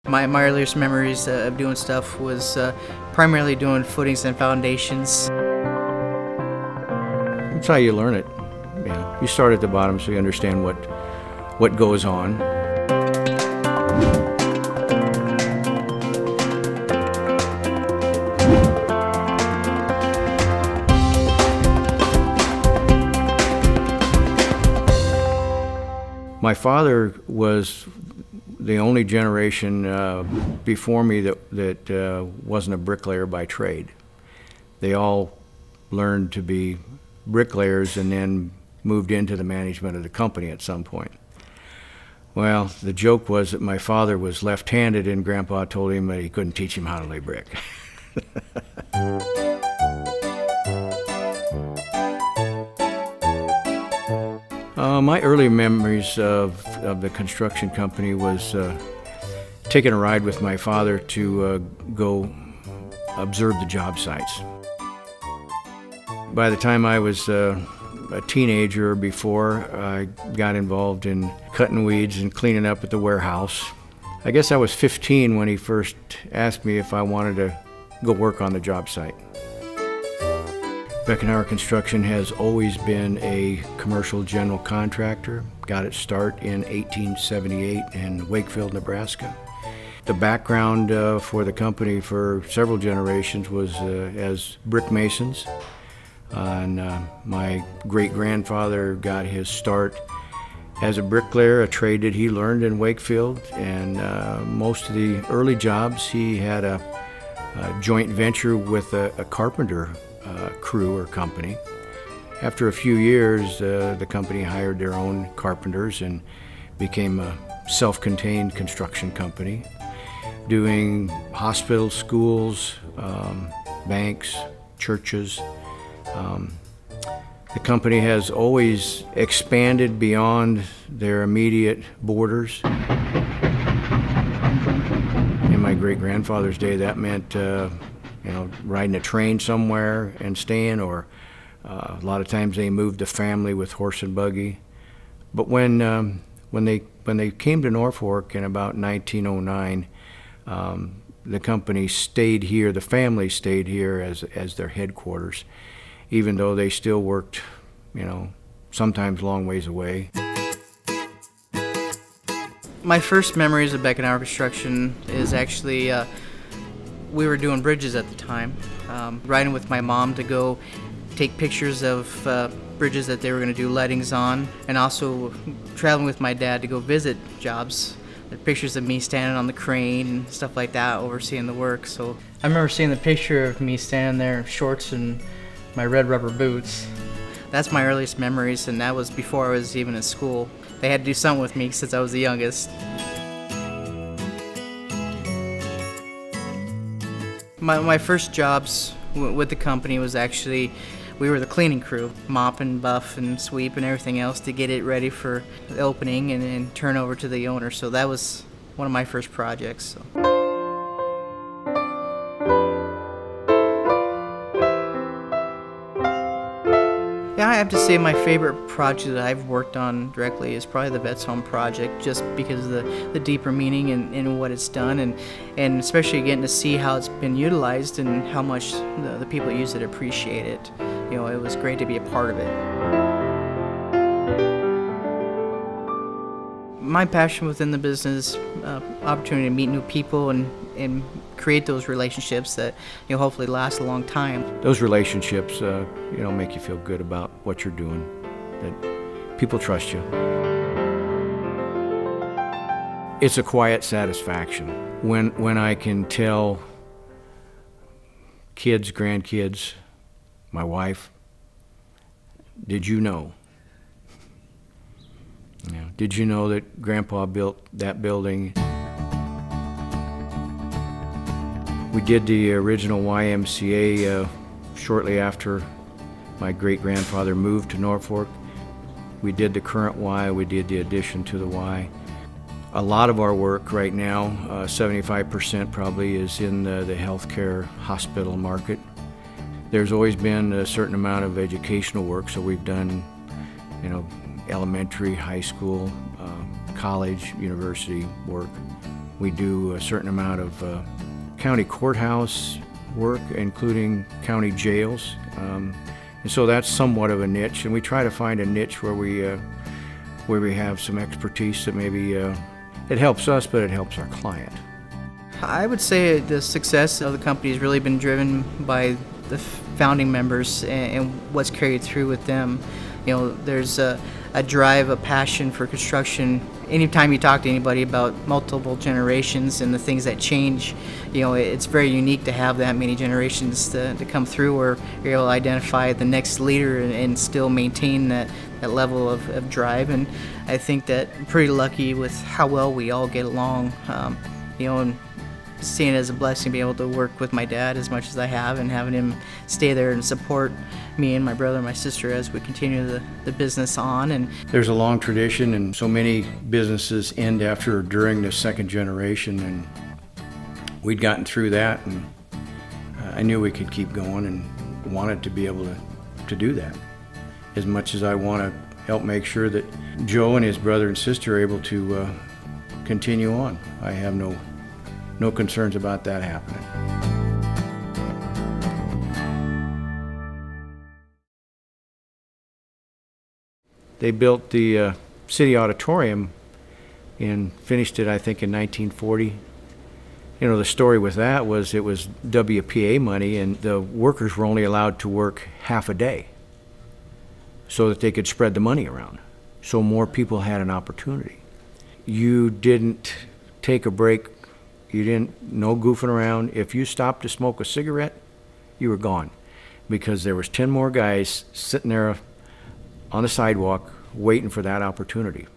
My earliest memories of doing stuff was primarily doing footings and foundations. That's how you learn it. You start at the bottom so you understand what goes on. My father was the only generation before me that wasn't a bricklayer by trade. They all learned to be bricklayers and then moved into the management of the company at some point. Well, the joke was that my father was left-handed and Grandpa told him that he couldn't teach him how to lay brick. My early memories of the construction company was taking a ride with my father to go observe the job sites. By the time I was a teenager or before, I got involved in cutting weeds and cleaning up at the warehouse. I guess I was 15 when he first asked me if I wanted to go work on the job site. Beckenhauer Construction has always been a commercial general contractor. Got its start in 1878 in Wakefield, Nebraska. The background for the company for several generations was as brick masons. And my great-grandfather got his start as a bricklayer, a trade that he learned in Wakefield. And most of the early jobs, he had a joint venture with a carpenter crew or company. After a few years, the company hired their own carpenters and became a self-contained construction company, doing hospitals, schools, banks, churches. The company has always expanded beyond their immediate borders. In my great-grandfather's day, that meant riding a train somewhere and staying, or a lot of times they moved the family with horse and buggy. But when they came to Norfolk in about 1909, the company stayed here. The family stayed here as their headquarters, even though they still worked, sometimes long ways away. My first memories of Beckenhauer Construction is actually we were doing bridges at the time, riding with my mom to go take pictures of bridges that they were going to do lettings on, and also traveling with my dad to go visit jobs. The pictures of me standing on the crane and stuff like that, overseeing the work. So I remember seeing the picture of me standing there in shorts and my red rubber boots. That's my earliest memories, and that was before I was even in school. They had to do something with me since I was the youngest. My first jobs with the company was actually, we were the cleaning crew, mop and buff and sweep and everything else to get it ready for the opening and turn over to the owner. So that was one of my first projects. So. Yeah, I have to say my favorite project that I've worked on directly is probably the Vets Home project, just because of the deeper meaning in what it's done, and especially getting to see how it's been utilized and how much the people that use it appreciate it. It was great to be a part of it. My passion within the business, opportunity to meet new people and create those relationships that hopefully last a long time. Those relationships make you feel good about what you're doing, that people trust you. It's a quiet satisfaction when I can tell kids, grandkids, my wife, did you know? Did you know that Grandpa built that building? We did the original YMCA shortly after my great-grandfather moved to Norfolk. We did the current Y, we did the addition to the Y. A lot of our work right now, 75% probably, is in the healthcare hospital market. There's always been a certain amount of educational work, so we've done, elementary, high school, college, university work. We do a certain amount of county courthouse work, including county jails. And so that's somewhat of a niche, and we try to find a niche where we have some expertise that maybe it helps us, but it helps our client. I would say the success of the company has really been driven by the founding members and what's carried through with them. You know, there's a drive, a passion for construction. Anytime you talk to anybody about multiple generations and the things that change, you know, it's very unique to have that many generations to come through where you're able to identify the next leader and still maintain that level of drive. And I think that I'm pretty lucky with how well we all get along, you know, and seeing it as a blessing to be able to work with my dad as much as I have and having him stay there and support me and my brother and my sister as we continue the business on. And there's a long tradition, and so many businesses end after or during the second generation, and we'd gotten through that, and I knew we could keep going and wanted to be able to do that. As much as I want to help make sure that Joe and his brother and sister are able to continue on, I have no concerns about that happening. They built the city auditorium and finished it, I think, in 1940. You know, the story with that was it was WPA money, and the workers were only allowed to work half a day so that they could spread the money around, so more people had an opportunity. You didn't take a break. You didn't, no goofing around. If you stopped to smoke a cigarette, you were gone, because there was 10 more guys sitting there on the sidewalk waiting for that opportunity.